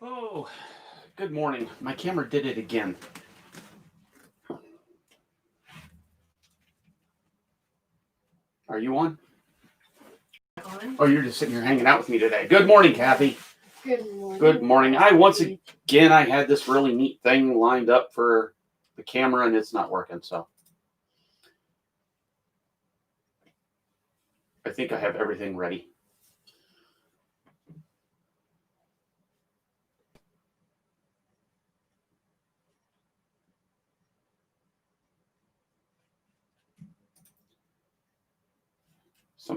Oh, good morning. My camera did it again. Are you on? Oh, you're just sitting here hanging out with me today. Good morning, Kathy. Good morning. Good morning. Again, I had this really neat thing lined up for the camera and it's not working, so I think I have everything ready.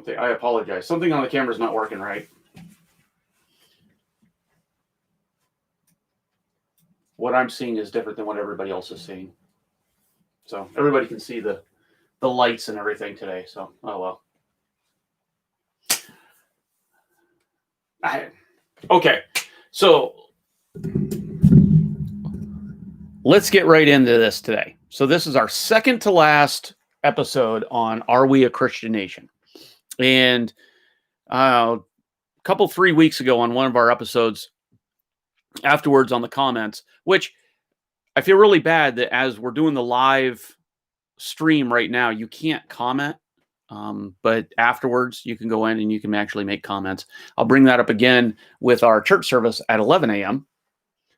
I apologize. Something on the camera is not working right. What I'm seeing is different than what everybody else is seeing. So everybody can see the lights and everything today. So, oh well. Okay, so let's get right into this today. So this is our second to last episode on Are We a Christian Nation? And a couple 3 weeks ago on one of our episodes, afterwards on the comments, which I feel really bad that as we're doing the live stream right now, you can't comment. But afterwards, you can go in and you can actually make comments. I'll bring that up again with our church service at 11 a.m.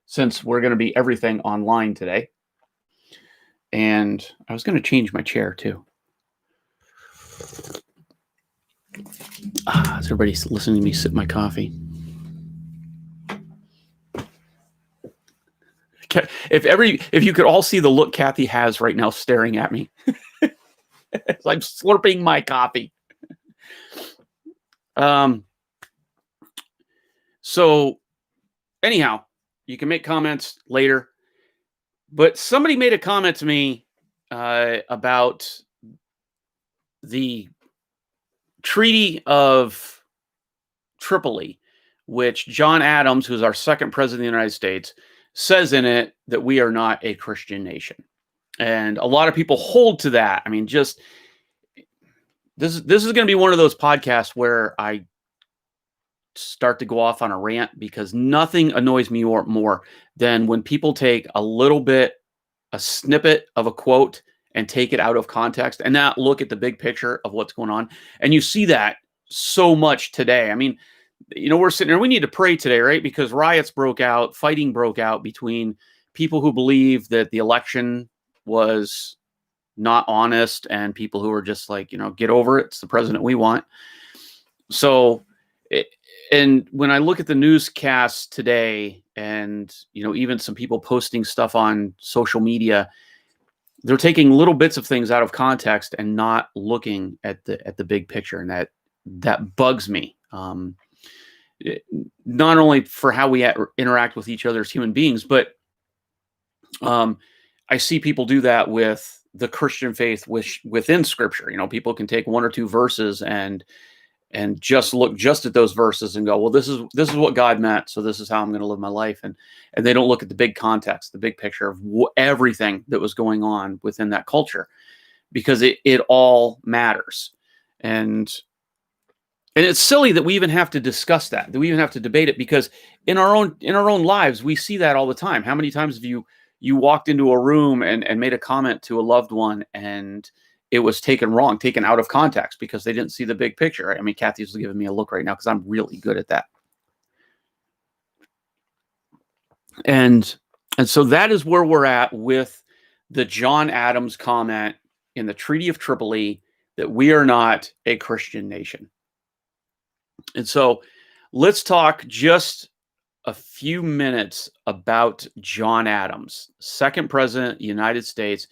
since we're going to be everything online today. And I was going to change my chair too. Is everybody listening to me sip my coffee? If you could all see the look Kathy has right now staring at me. As I'm slurping my coffee. So anyhow, you can make comments later. But somebody made a comment to me about the Treaty of Tripoli, which John Adams, who's our second president of the United States, says in it that we are not a Christian nation. And a lot of people hold to that. I mean, just this is going to be one of those podcasts where I start to go off on a rant because nothing annoys me more than when people take a snippet of a quote and take it out of context and not look at the big picture of what's going on. And you see that so much today. I mean, we're sitting here, we need to pray today, right? Because fighting broke out between people who believe that the election was not honest and people who are just like, get over it. It's the president we want. So, and when I look at the newscasts today and, even some people posting stuff on social media, they're taking little bits of things out of context and not looking at the big picture. And that bugs me. Not only for how we interact with each other as human beings, but I see people do that with the Christian faith within Scripture. People can take one or two verses and just look just at those verses and go, well, this is what God meant, so this is how I'm going to live my life, and they don't look at the big context, the big picture of everything that was going on within that culture, because it all matters, and it's silly that we even have to discuss that we even have to debate it, because in our own lives we see that all the time. How many times have you walked into a room and made a comment to a loved one and it was taken out of context because they didn't see the big picture? I mean, Kathy's giving me a look right now because I'm really good at that. And so that is where we're at with the John Adams comment in the Treaty of Tripoli that we are not a Christian nation. And so let's talk just a few minutes about John Adams, second president of the United States.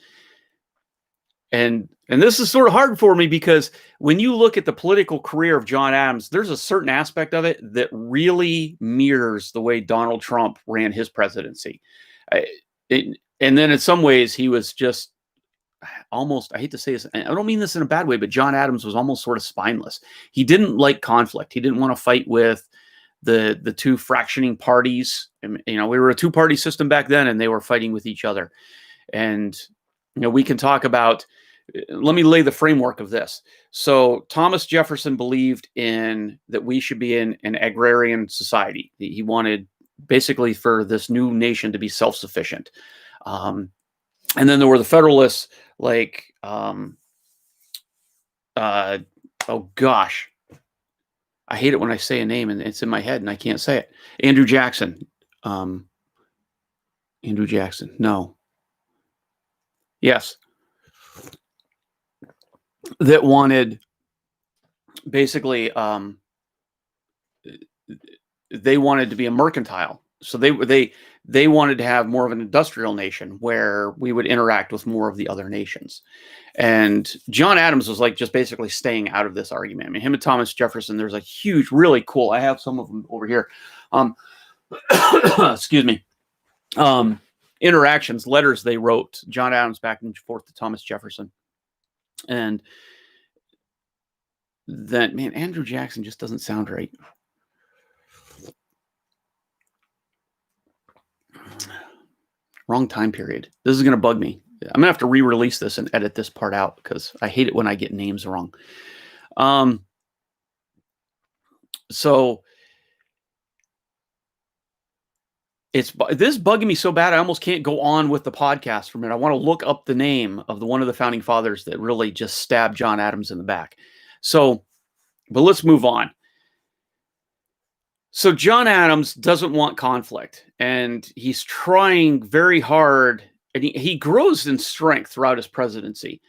And this is sort of hard for me because when you look at the political career of John Adams, there's a certain aspect of it that really mirrors the way Donald Trump ran his presidency. And then in some ways he was just almost, I hate to say this, I don't mean this in a bad way, but John Adams was almost sort of spineless. He didn't like conflict. He didn't want to fight with the two fractioning parties. We were a two-party system back then, and they were fighting with each other. And we can talk about, let me lay the framework of this. So Thomas Jefferson believed in that we should be in an agrarian society. He wanted basically for this new nation to be self-sufficient. And then there were the Federalists, like, oh gosh, I hate it when I say a name and it's in my head and I can't say it. Andrew Jackson. Andrew Jackson. No. Yes. That wanted basically, they wanted to be a mercantile. So they wanted to have more of an industrial nation where we would interact with more of the other nations. And John Adams was like just basically staying out of this argument. I mean, him and Thomas Jefferson, there's a huge, really cool, I have some of them over here. Excuse me. Interactions, letters they wrote, John Adams back and forth to Thomas Jefferson. And then, man, Andrew Jackson just doesn't sound right. Wrong time period. This is going to bug me. I'm going to have to re-release this and edit this part out because I hate it when I get names wrong. So this is bugging me so bad I almost can't go on with the podcast for a minute. I want to look up the name of one of the founding fathers that really just stabbed John Adams in the back. So, but let's move on. So John Adams doesn't want conflict, and he's trying very hard, and he grows in strength throughout his presidency,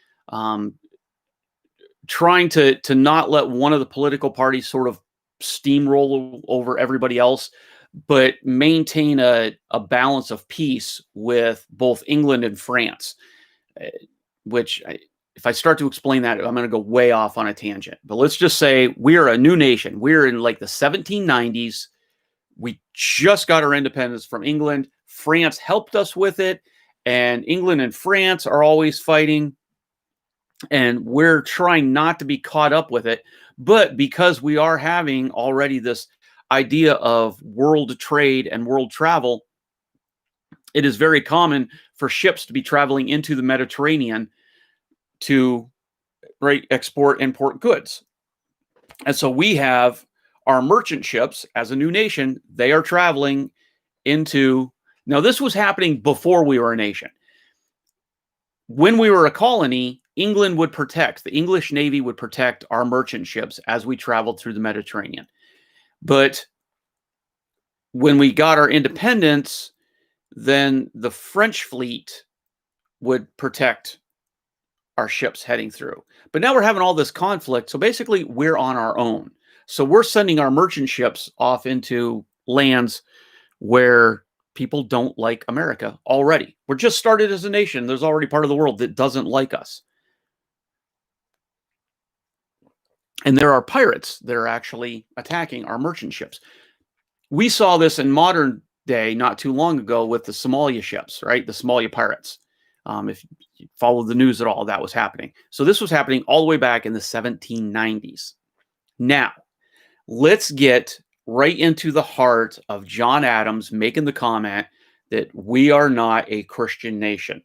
trying to not let one of the political parties sort of steamroll over everybody else, but maintain a balance of peace with both England and France, which if I start to explain that, I'm going to go way off on a tangent. But let's just say we're a new nation. We're in like the 1790s. We just got our independence from England. France helped us with it. And England and France are always fighting. And we're trying not to be caught up with it. But because we are having already this idea of world trade and world travel, it is very common for ships to be traveling into the Mediterranean to export, import goods. And so we have our merchant ships as a new nation. They are traveling into, now this was happening before we were a nation. When we were a colony, England would protect, the English Navy would protect our merchant ships as we traveled through the Mediterranean. But when we got our independence, then the French fleet would protect our ships heading through. But now we're having all this conflict. So basically we're on our own. So we're sending our merchant ships off into lands where people don't like America already. We're just started as a nation. There's already part of the world that doesn't like us. And there are pirates that are actually attacking our merchant ships. We saw this in modern day not too long ago with the Somalia ships, right? The Somalia pirates. If you follow the news at all, that was happening. So this was happening all the way back in the 1790s. Now, let's get right into the heart of John Adams making the comment that we are not a Christian nation.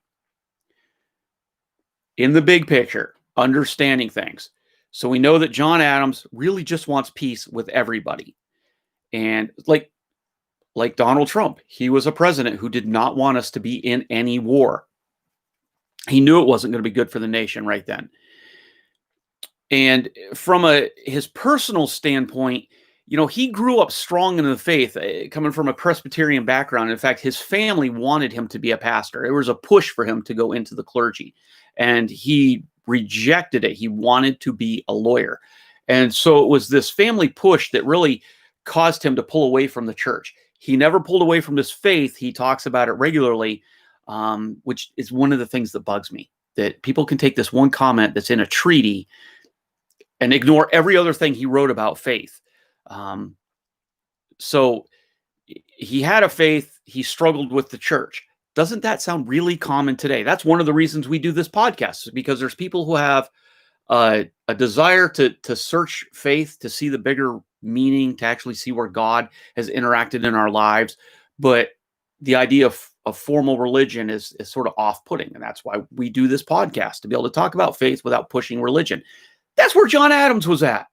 In the big picture, understanding things. So we know that John Adams really just wants peace with everybody. And like Donald Trump, he was a president who did not want us to be in any war. He knew it wasn't going to be good for the nation right then. And from his personal standpoint, you know, he grew up strong in the faith, coming from a Presbyterian background. In fact, his family wanted him to be a pastor. There was a push for him to go into the clergy, and he rejected it. He wanted to be a lawyer. And so it was this family push that really caused him to pull away from the church. He never pulled away from his faith. He talks about it regularly, which is one of the things that bugs me, that people can take this one comment that's in a treaty and ignore every other thing he wrote about faith. So he had a faith. He struggled with the church. Doesn't that sound really common today? That's one of the reasons we do this podcast, because there's people who have a desire to search faith, to see the bigger meaning, to actually see where God has interacted in our lives. But the idea of formal religion is sort of off-putting. And that's why we do this podcast, to be able to talk about faith without pushing religion. That's where John Adams was at.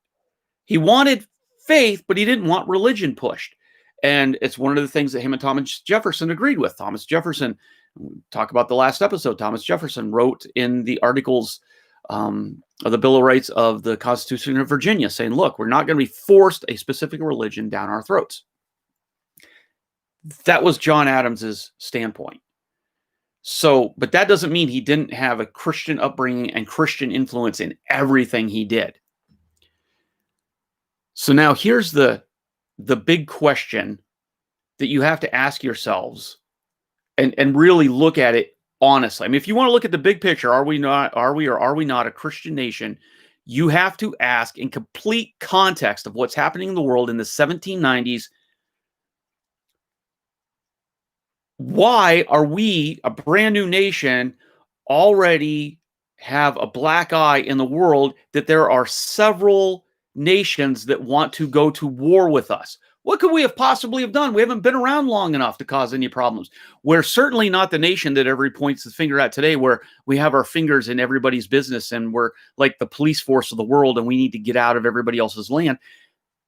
He wanted faith, but he didn't want religion pushed. And it's one of the things that him and Thomas Jefferson agreed with. Thomas Jefferson, talk about the last episode, Thomas Jefferson wrote in the articles of the Bill of Rights of the Constitution of Virginia saying, look, we're not going to be forced a specific religion down our throats. That was John Adams's standpoint. So, but that doesn't mean he didn't have a Christian upbringing and Christian influence in everything he did. So now here's the big question that you have to ask yourselves and really look at it honestly. I mean, if you want to look at the big picture, are we not a Christian nation? You have to ask in complete context of what's happening in the world in the 1790s. Why are we, a brand new nation, already have a black eye in the world that there are several nations that want to go to war with us? What could we have possibly have done? We haven't been around long enough to cause any problems. We're certainly not the nation that everybody points the finger at today, where we have our fingers in everybody's business and we're like the police force of the world and we need to get out of everybody else's land.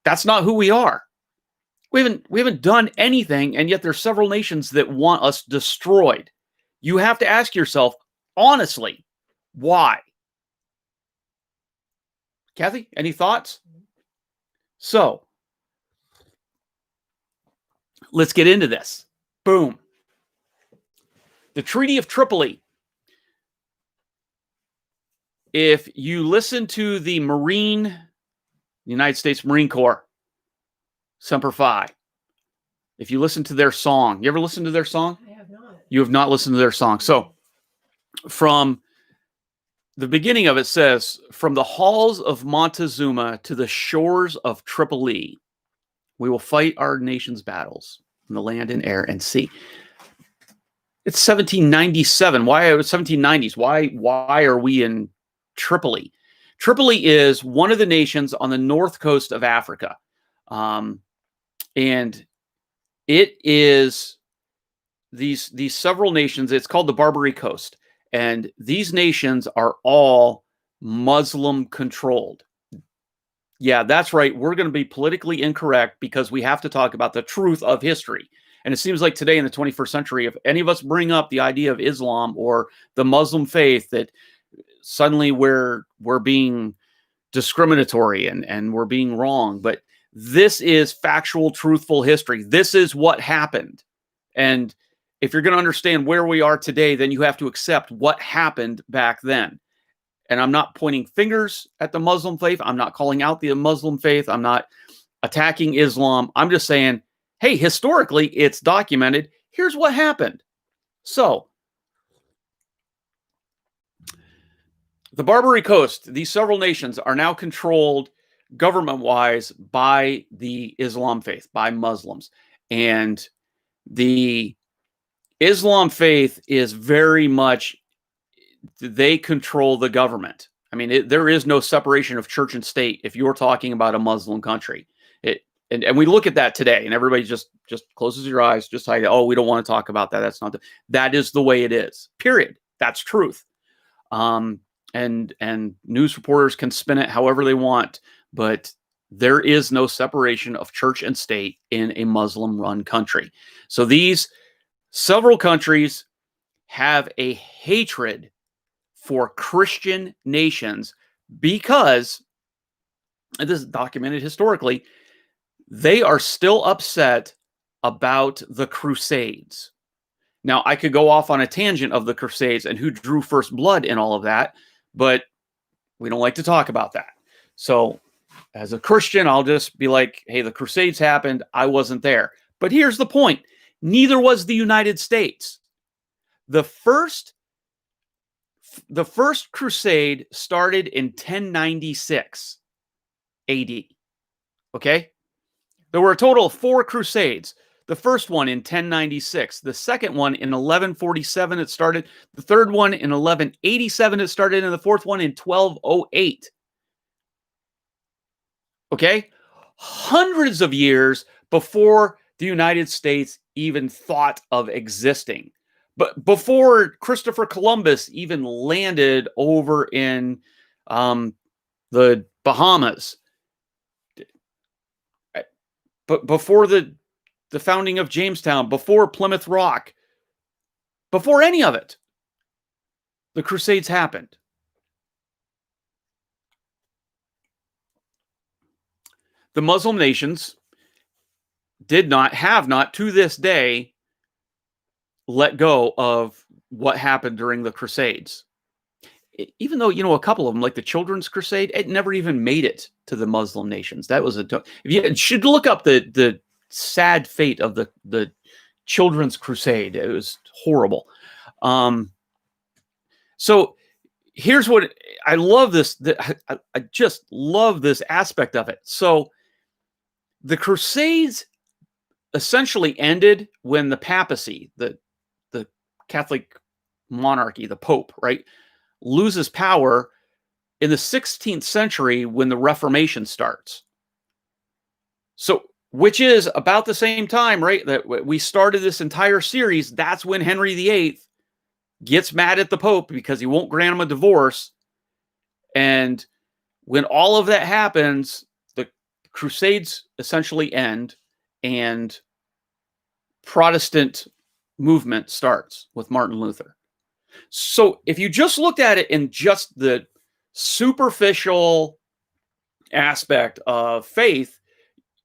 That's not who we are. We haven't done anything, and yet there's several nations that want us destroyed. You have to ask yourself, honestly, why? Kathy, any thoughts? So, let's get into this. Boom. The Treaty of Tripoli. If you listen to the United States Marine Corps, Semper Fi. If you listen to their song, you ever listen to their song? I have not. You have not listened to their song. So from the beginning of it says, from the halls of Montezuma to the shores of Tripoli, we will fight our nation's battles in the land and air and sea. It's 1797. Why 1790s? Why are we in Tripoli? Tripoli is one of the nations on the north coast of Africa. And it is these several nations. It's called the Barbary Coast. And these nations are all Muslim controlled. Yeah, that's right. We're going to be politically incorrect because we have to talk about the truth of history. And it seems like today in the 21st century, if any of us bring up the idea of Islam or the Muslim faith, that suddenly we're being discriminatory and we're being wrong. But this is factual, truthful history. This is what happened. And if you're going to understand where we are today, then you have to accept what happened back then. And I'm not pointing fingers at the Muslim faith. I'm not calling out the Muslim faith. I'm not attacking Islam. I'm just saying, hey, historically, it's documented. Here's what happened. So, the Barbary Coast, these several nations are now controlled government-wise by the Islam faith, by Muslims. And the Islam faith is very much, they control the government. I mean, there is no separation of church and state if you're talking about a Muslim country. And we look at that today, and everybody just closes your eyes, just like, oh, we don't want to talk about that. That's not that is the way it is. Period. That's truth. And news reporters can spin it however they want, but there is no separation of church and state in a Muslim-run country. So these several countries have a hatred for Christian nations because, and this is documented historically, they are still upset about the Crusades. Now, I could go off on a tangent of the Crusades and who drew first blood and all of that, but we don't like to talk about that. So as a Christian, I'll just be like, hey, the Crusades happened. I wasn't there. But here's the point. Neither was the United States. The first crusade started in 1096 AD. Okay? There were a total of 4 crusades. The first one in 1096. The second one in 1147 it started. The third one in 1187 it started. And the fourth one in 1208. Okay? Hundreds of years before the United States even thought of existing. But before Christopher Columbus even landed over in the Bahamas. But before the the founding of Jamestown, before Plymouth Rock, before any of it, the Crusades happened. The Muslim nations have not to this day let go of what happened during the Crusades. Even though, a couple of them, like the Children's Crusade, it never even made it to the Muslim nations. That was if you should look up the sad fate of the Children's Crusade. It was horrible. So here's what I love this. I just love this aspect of it. So the Crusades essentially ended when the papacy, the Catholic monarchy, the Pope, right, loses power in the 16th century when the Reformation starts. So, which is about the same time, right, that we started this entire series. That's when Henry VIII gets mad at the Pope because he won't grant him a divorce. And when all of that happens, the Crusades essentially end and Protestant movement starts with Martin Luther. So if you just looked at it in just the superficial aspect of faith,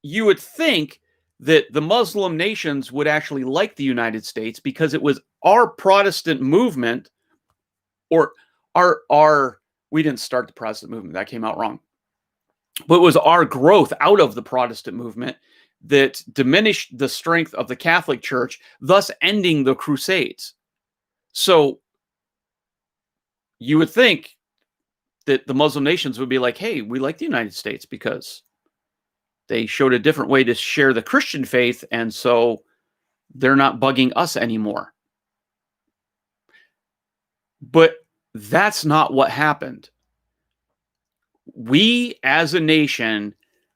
you would think that the Muslim nations would actually like the United States because it was our Protestant movement, or we didn't start the Protestant movement. That came out wrong. But it was our growth out of the Protestant movement that diminished the strength of the Catholic Church, thus ending the Crusades. So you would think that the Muslim nations would be like, hey, we like the United States because they showed a different way to share the Christian faith, and so they're not bugging us anymore. But that's not what happened. We, as a nation,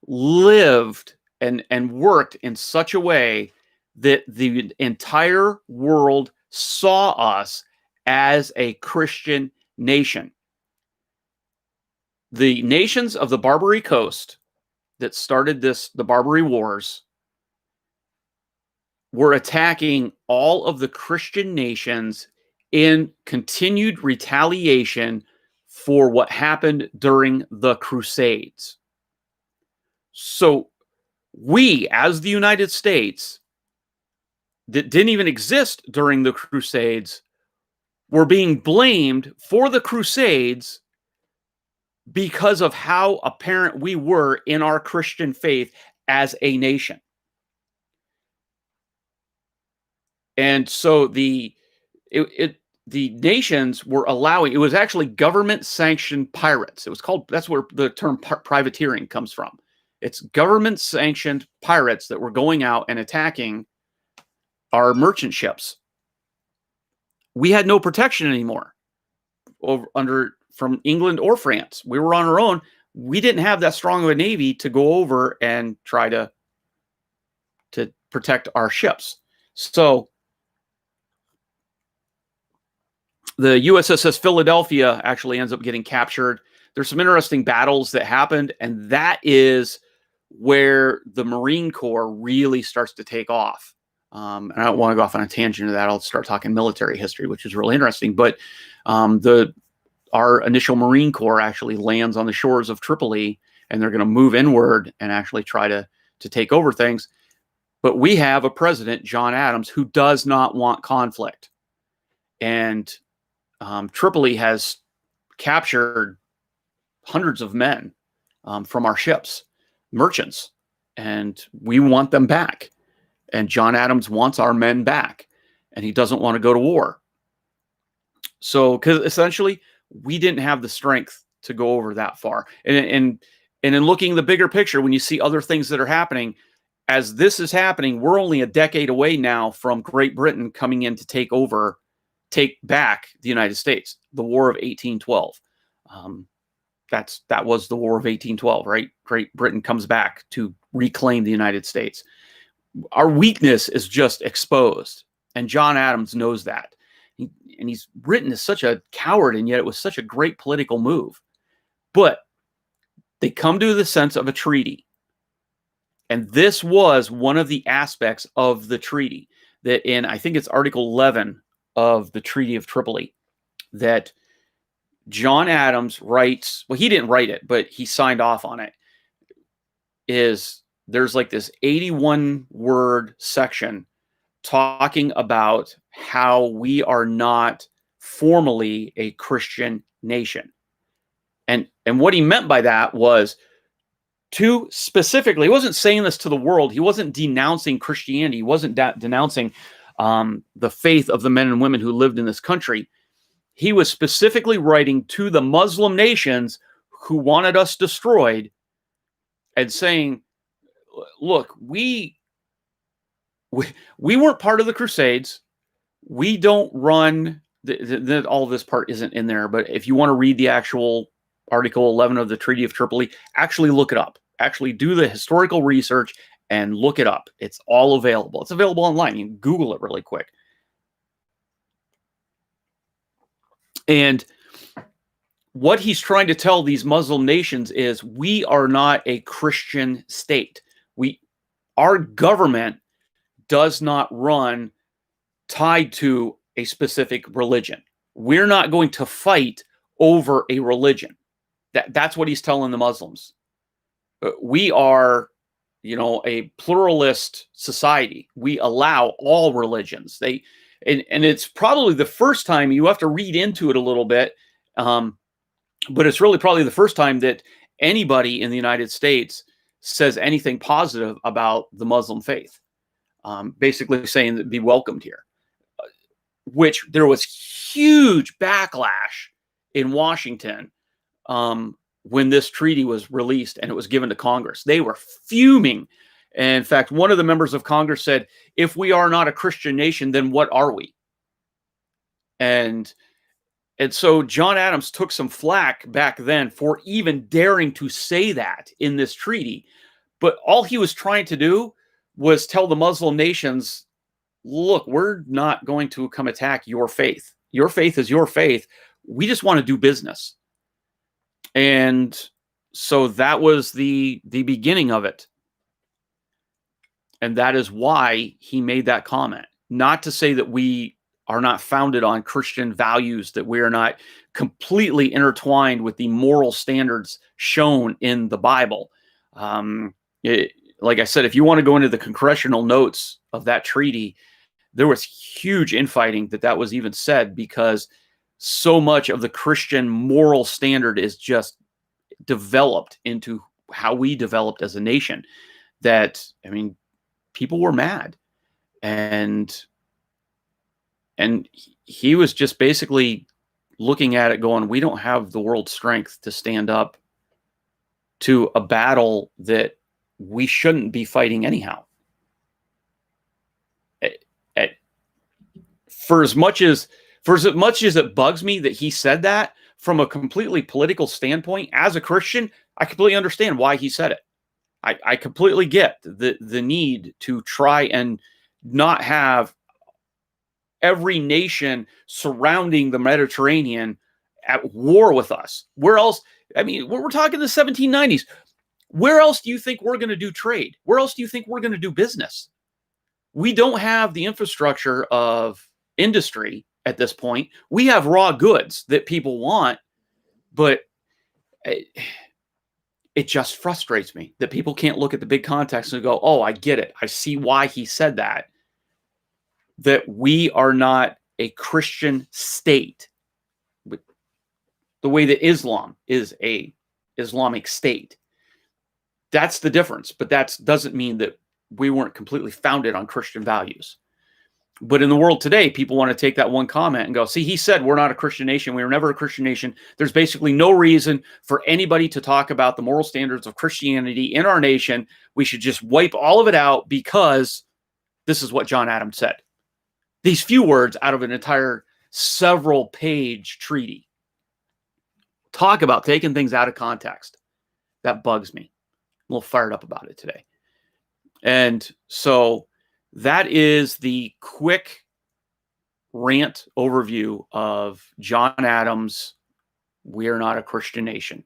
lived and worked in such a way that the entire world saw us as a Christian nation. The nations of the Barbary Coast that started the Barbary Wars were attacking all of the Christian nations in continued retaliation for what happened during the Crusades. So we, as the United States, that didn't even exist during the Crusades, were being blamed for the Crusades because of how apparent we were in our Christian faith as a nation. And so the nations were allowing, it was actually government-sanctioned pirates. It was called, that's where the term privateering comes from. It's government-sanctioned pirates that were going out and attacking our merchant ships. We had no protection anymore from England or France. We were on our own. We didn't have that strong of a navy to go over and try to protect our ships. So the USS Philadelphia actually ends up getting captured. There's some interesting battles that happened, and that is where the Marine Corps really starts to take off. And I don't want to go off on a tangent of that. I'll start talking military history, which is really interesting. But our initial Marine Corps actually lands on the shores of Tripoli, and they're going to move inward and actually try to take over things. But we have a president, John Adams, who does not want conflict. And Tripoli has captured hundreds of men from our ships, merchants, and we want them back. And John Adams wants our men back, and he doesn't want to go to war. So, because essentially, we didn't have the strength to go over that far. And in looking at the bigger picture, when you see other things that are happening, as this is happening, we're only a decade away now from Great Britain coming in to take back the United States, the War of 1812. That was the War of 1812, right? Great Britain comes back to reclaim the United States. Our weakness is just exposed, and John Adams knows that. And he's written as such a coward, and yet it was such a great political move. But they come to the sense of a treaty. And this was one of the aspects of the treaty that in, I think it's Article 11 of the Treaty of Tripoli, that John Adams writes, well, he didn't write it, but he signed off on it, is there's like this 81 word section talking about how we are not formally a Christian nation. And what he meant by that was to specifically, he wasn't saying this to the world. He wasn't denouncing Christianity. He wasn't denouncing the faith of the men and women who lived in this country. He was specifically writing to the Muslim nations who wanted us destroyed and saying, look, we weren't part of the Crusades. We don't run, all of this part isn't in there, but if you want to read the actual Article 11 of the Treaty of Tripoli, actually look it up. Actually do the historical research and look it up. It's all available. It's available online. You can Google it really quick. And what he's trying to tell these Muslim nations is we are not a Christian state. Our government does not run tied to a specific religion. We're not going to fight over a religion. That's what he's telling the Muslims. We are, a pluralist society. We allow all religions. And it's probably the first time, you have to read into it a little bit, but it's really probably the first time that anybody in the United States says anything positive about the Muslim faith, basically saying that be welcomed here, which there was huge backlash in Washington when this treaty was released and it was given to Congress. They were fuming. And in fact, one of the members of Congress said, if we are not a Christian nation, then what are we? And so John Adams took some flack back then for even daring to say that in this treaty. But all he was trying to do was tell the Muslim nations, look, we're not going to come attack your faith. Your faith is your faith. We just want to do business. And so that was the beginning of it. And that is why he made that comment. Not to say that we are not founded on Christian values, that we are not completely intertwined with the moral standards shown in the Bible. Like I said, if you want to go into the congressional notes of that treaty, there was huge infighting that was even said, because so much of the Christian moral standard is just developed into how we developed as a nation, that, people were mad. And he was just basically looking at it going, we don't have the world's strength to stand up to a battle that we shouldn't be fighting anyhow. For as much as it bugs me that he said that, from a completely political standpoint, as a Christian, I completely understand why he said it. I completely get the need to try and not have every nation surrounding the Mediterranean at war with us. Where else? We're talking the 1790s. Where else do you think we're going to do trade? Where else do you think we're going to do business? We don't have the infrastructure of industry at this point. We have raw goods that people want, but it just frustrates me that people can't look at the big context and go, oh, I get it. I see why he said that. That we are not a Christian state, the way that Islam is a Islamic state. That's the difference. But that doesn't mean that we weren't completely founded on Christian values. But in the world today, people want to take that one comment and go, see, he said we're not a Christian nation. We were never a Christian nation. There's basically no reason for anybody to talk about the moral standards of Christianity in our nation. We should just wipe all of it out because this is what John Adams said. These few words out of an entire several-page treaty. Talk about taking things out of context. That bugs me. I'm a little fired up about it today. And so that is the quick rant overview of John Adams' We Are Not a Christian Nation.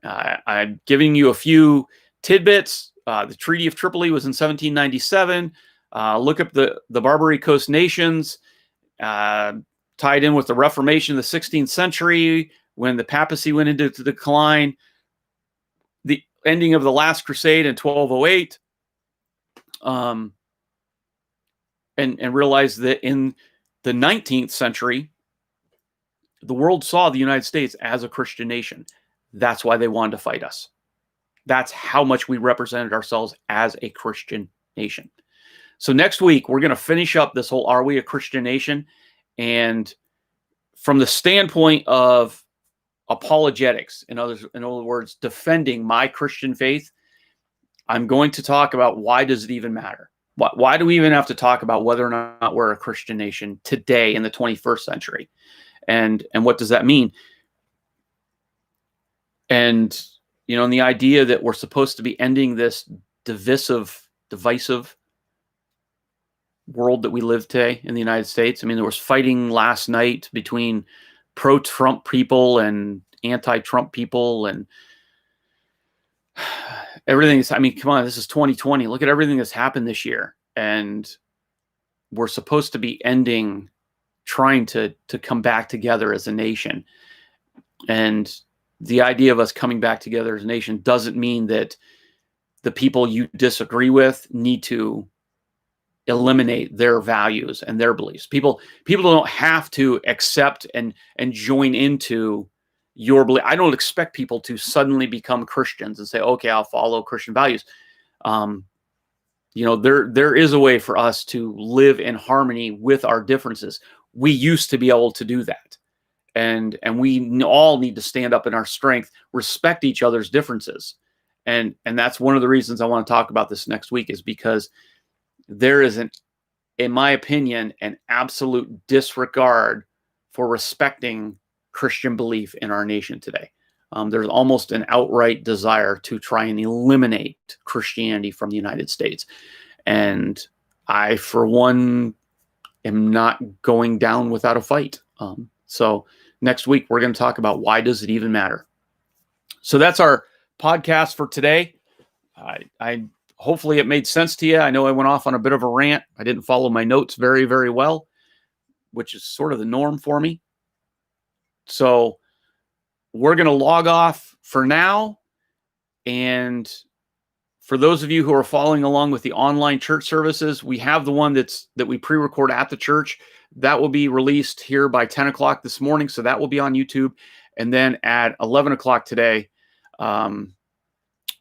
I'm giving you a few tidbits The Treaty of Tripoli was in 1797. Look up the Barbary Coast nations, tied in with the Reformation of the 16th century, when the papacy went into decline, the ending of the Last Crusade in 1208, and realize that in the 19th century, the world saw the United States as a Christian nation. That's why they wanted to fight us. That's how much we represented ourselves as a Christian nation. So next week, we're going to finish up this whole Are We a Christian Nation? And from the standpoint of apologetics, in other words, defending my Christian faith, I'm going to talk about why does it even matter? Why do we even have to talk about whether or not we're a Christian nation today in the 21st century? And what does that mean? And, and the idea that we're supposed to be ending this divisive world that we live today in the United States. I mean, there was fighting last night between pro-Trump people and anti-Trump people, and everything. I mean, come on, this is 2020. Look at everything that's happened this year. And we're supposed to be trying to come back together as a nation. And the idea of us coming back together as a nation doesn't mean that the people you disagree with need to eliminate their values and their beliefs. People don't have to accept and join into your belief. I don't expect people to suddenly become Christians and say, okay, I'll follow Christian values. There is a way for us to live in harmony with our differences. We used to be able to do that. And we all need to stand up in our strength, respect each other's differences. And that's one of the reasons I want to talk about this next week, is because there is, in my opinion, an absolute disregard for respecting Christian belief in our nation today. There's almost an outright desire to try and eliminate Christianity from the United States. And I, for one, am not going down without a fight. So next week, we're going to talk about why does it even matter? So that's our podcast for today. I hopefully it made sense to you. I know I went off on a bit of a rant. I didn't follow my notes very, very well, which is sort of the norm for me. So we're going to log off for now. And for those of you who are following along with the online church services, we have the one that we pre-record at the church. That will be released here by 10 o'clock this morning. So that will be on YouTube. And then at 11 o'clock today,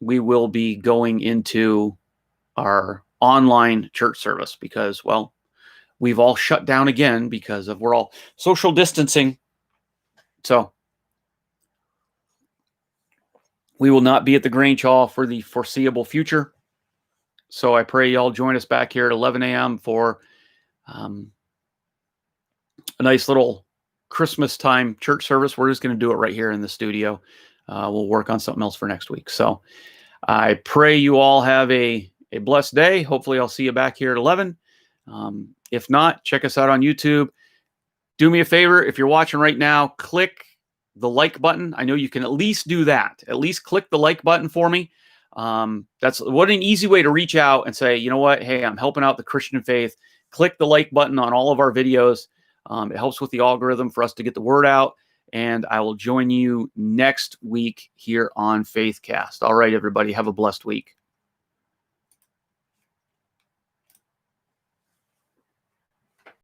we will be going into our online church service because, well, we've all shut down again because we're all social distancing. So we will not be at the Grange Hall for the foreseeable future. So I pray y'all join us back here at 11 a.m. for a nice little Christmas time church service. We're just going to do it right here in the studio. We'll work on something else for next week. So I pray you all have a blessed day. Hopefully I'll see you back here at 11. If not, check us out on YouTube. Do me a favor. If you're watching right now, click the like button. I know you can at least do that. At least click the like button for me. That's what an easy way to reach out and say, you know what? Hey, I'm helping out the Christian faith. Click the like button on all of our videos. It helps with the algorithm for us to get the word out. And I will join you next week here on Faithcast. All right, everybody, have a blessed week.